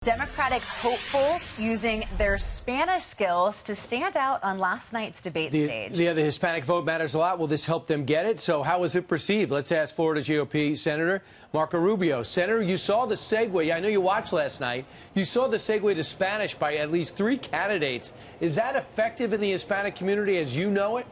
Democratic hopefuls using their Spanish skills to stand out on last night's debate stage. The Hispanic vote matters a lot. Will this help them get it? So how was it perceived? Let's ask Florida GOP Senator Marco Rubio. Senator, you saw the segue. I know you watched last night. You saw the segue to Spanish by at least 3 candidates. Is that effective in the Hispanic community as you know it?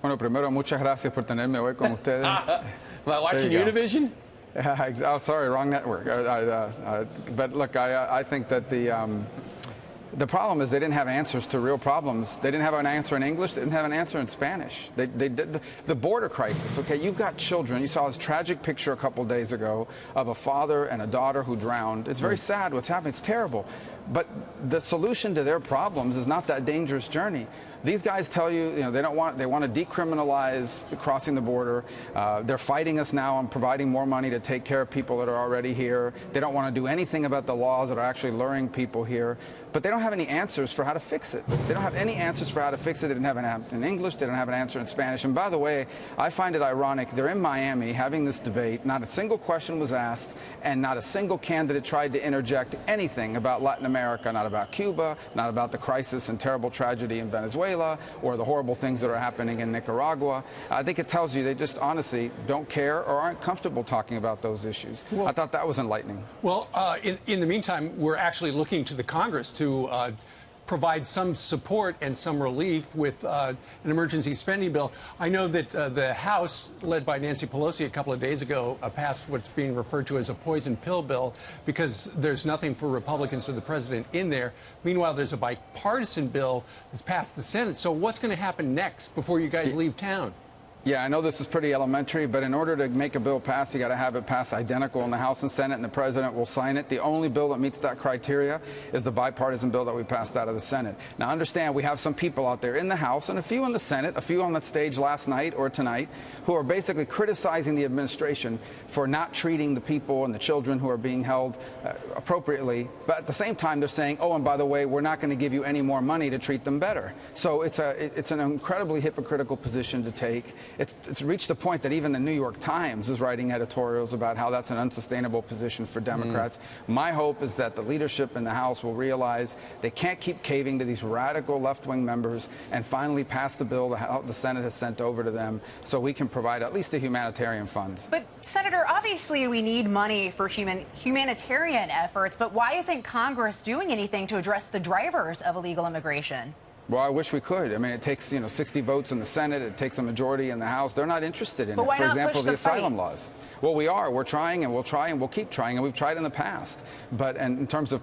Bueno, primero, muchas gracias por tenerme hoy con ustedes. Am I watching Univision? Oh, sorry, wrong network. But look, I think that the problem is they didn't have answers to real problems. They didn't have an answer in English. They didn't have an answer in Spanish. They did the border crisis. Okay, you've got children. You saw this tragic picture a couple days ago of a father and a daughter who drowned. It's very sad what's happening. It's terrible. But the solution to their problems is not that dangerous journey. These guys tell you, they want to decriminalize crossing the border. They're fighting us now on providing more money to take care of people that are already here. They don't want to do anything about the laws that are actually luring people here. But they don't have any answers for how to fix it. They don't have any answers for how to fix it. They didn't have an answer in English. They don't have an answer in Spanish. And by the way, I find it ironic. They're in Miami having this debate. Not a single question was asked, and not a single candidate tried to interject anything about Latin America, not about Cuba, not about the crisis and terrible tragedy in Venezuela, or the horrible things that are happening in Nicaragua. I think it tells you they just honestly don't care or aren't comfortable talking about those issues. Well, I thought that was enlightening. Well, in the meantime, we're actually looking to the Congress to provide some support and some relief with an emergency spending bill. I know that the House, led by Nancy Pelosi a couple of days ago, passed what's being referred to as a poison pill bill because there's nothing for Republicans or the president in there. Meanwhile, there's a bipartisan bill that's passed the Senate. So what's going to happen next before you guys leave town? Yeah, I know this is pretty elementary, but in order to make a bill pass, you got to have it pass identical in the House and Senate, and the president will sign it. The only bill that meets that criteria is the bipartisan bill that we passed out of the Senate. Now, understand, we have some people out there in the House and a few in the Senate, a few on that stage last night or tonight, who are basically criticizing the administration for not treating the people and the children who are being held appropriately. But at the same time, they're saying, oh, and by the way, we're not going to give you any more money to treat them better. So it's an incredibly hypocritical position to take. It's reached a point that even the New York Times is writing editorials about how that's an unsustainable position for Democrats. My hope is that the leadership in the House will realize they can't keep caving to these radical left-wing members and finally pass the bill the Senate has sent over to them so we can provide at least the humanitarian funds. But, Senator, obviously we need money for humanitarian efforts, but why isn't Congress doing anything to address the drivers of illegal immigration? Well, I wish we could. I mean, it takes, 60 votes in the Senate. It takes a majority in the House. They're not interested in it. Why For not example, push the fight? asylum laws. Well, we are. We're trying, and we'll try, and we'll keep trying, and we've tried in the past. But in terms of,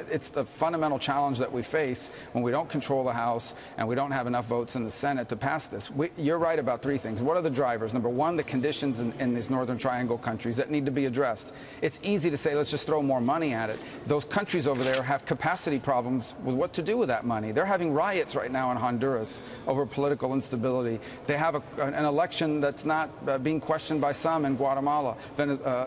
it's the fundamental challenge that we face when we don't control the House and we don't have enough votes in the Senate to pass this. You're right about 3 things. What are the drivers? Number one, the conditions in these Northern Triangle countries that need to be addressed. It's easy to say, let's just throw more money at it. Those countries over there have capacity problems with what to do with that money. They're having riots right now in Honduras over political instability. They have an election that's not being questioned by some in Guatemala.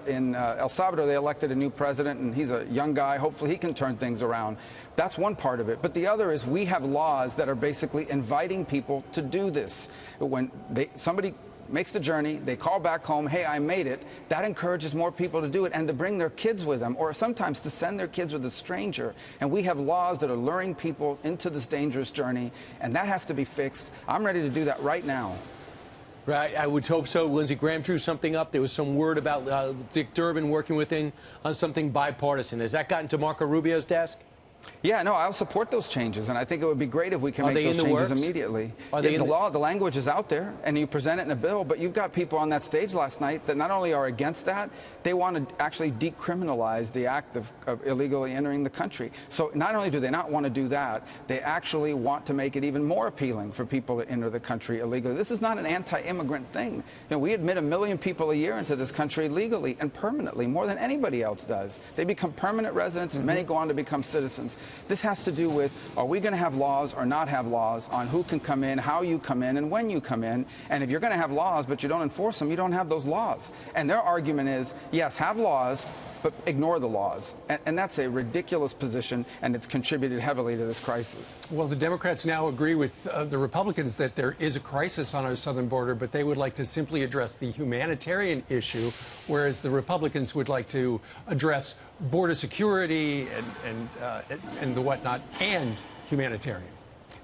In El Salvador, they elected a new president, and he's a young guy. Hopefully he can turn things around. That's one part of it. But the other is we have laws that are basically inviting people to do this. When somebody makes the journey, they call back home, hey, I made it, that encourages more people to do it and to bring their kids with them, or sometimes to send their kids with a stranger. And we have laws that are luring people into this dangerous journey, and that has to be fixed. I'm ready to do that right now. Right, I would hope so. Lindsey Graham drew something up. There was some word about Dick Durbin working with him on something bipartisan. Has that gotten to Marco Rubio's desk? Yeah, no, I'll support those changes, and I think it would be great if we can make those changes immediately. The law, the language is out there, and you present it in a bill, but you've got people on that stage last night that not only are against that, they want to actually decriminalize the act of illegally entering the country. So not only do they not want to do that, they actually want to make it even more appealing for people to enter the country illegally. This is not an anti-immigrant thing. We admit 1 million people a year into this country legally and permanently, more than anybody else does. They become permanent residents, and many go on to become citizens. This has to do with, are we going to have laws or not have laws on who can come in, how you come in, and when you come in? And if you're going to have laws but you don't enforce them, you don't have those laws. And their argument is, yes, have laws, but ignore the laws. And that's a ridiculous position, and it's contributed heavily to this crisis. Well, the Democrats now agree with the Republicans that there is a crisis on our southern border, but they would like to simply address the humanitarian issue, whereas the Republicans would like to address border security and the whatnot, and humanitarian.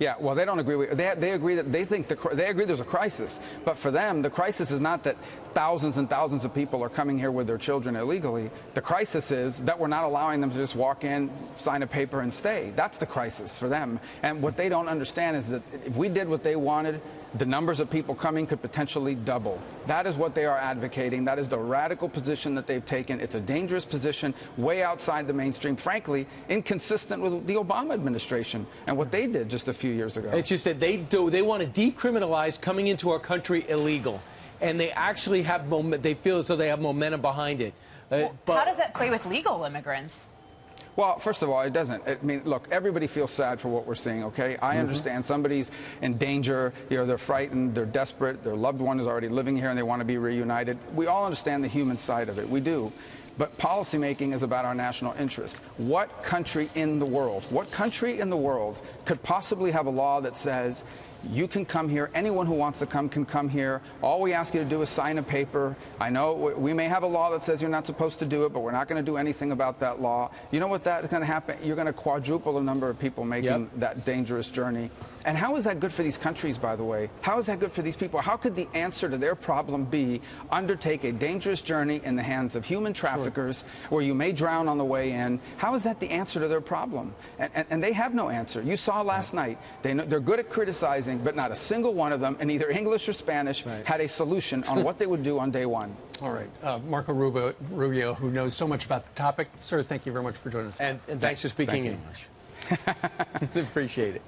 Yeah, well, they don't agree. They agree that they agree there's a crisis, but for them, the crisis is not that thousands and thousands of people are coming here with their children illegally. The crisis is that we're not allowing them to just walk in, sign a paper, and stay. That's the crisis for them. And what they don't understand is that if we did what they wanted, the numbers of people coming could potentially double. That is what they are advocating. That is the radical position that they've taken. It's a dangerous position, way outside the mainstream, frankly, inconsistent with the Obama administration and what they did just a few years ago. It's just that they want to decriminalize coming into our country illegal, and they actually have they feel as though they have momentum behind it. But how does that play with legal immigrants? Well, first of all, it doesn't. I mean, look, everybody feels sad for what we're seeing, okay? I understand somebody's in danger, they're frightened, they're desperate, their loved one is already living here and they want to be reunited. We all understand the human side of it. We do. But policymaking is about our national interest. What country in the world could possibly have a law that says you can come here, anyone who wants to come can come here, all we ask you to do is sign a paper. I know we may have a law that says you're not supposed to do it, but we're not going to do anything about that law. You know what that's going to happen? You're going to quadruple the number of people making that dangerous journey. And how is that good for these countries, by the way? How is that good for these people? How could the answer to their problem be undertake a dangerous journey in the hands of human traffickers where you may drown on the way in? How is that the answer to their problem? And they have no answer. You saw last night, they're good at criticizing, but not a single one of them, in either English or Spanish, had a solution on what they would do on day one. All right. Marco Rubio, who knows so much about the topic. Sir, thank you very much for joining us. And thanks for speaking English. Appreciate it.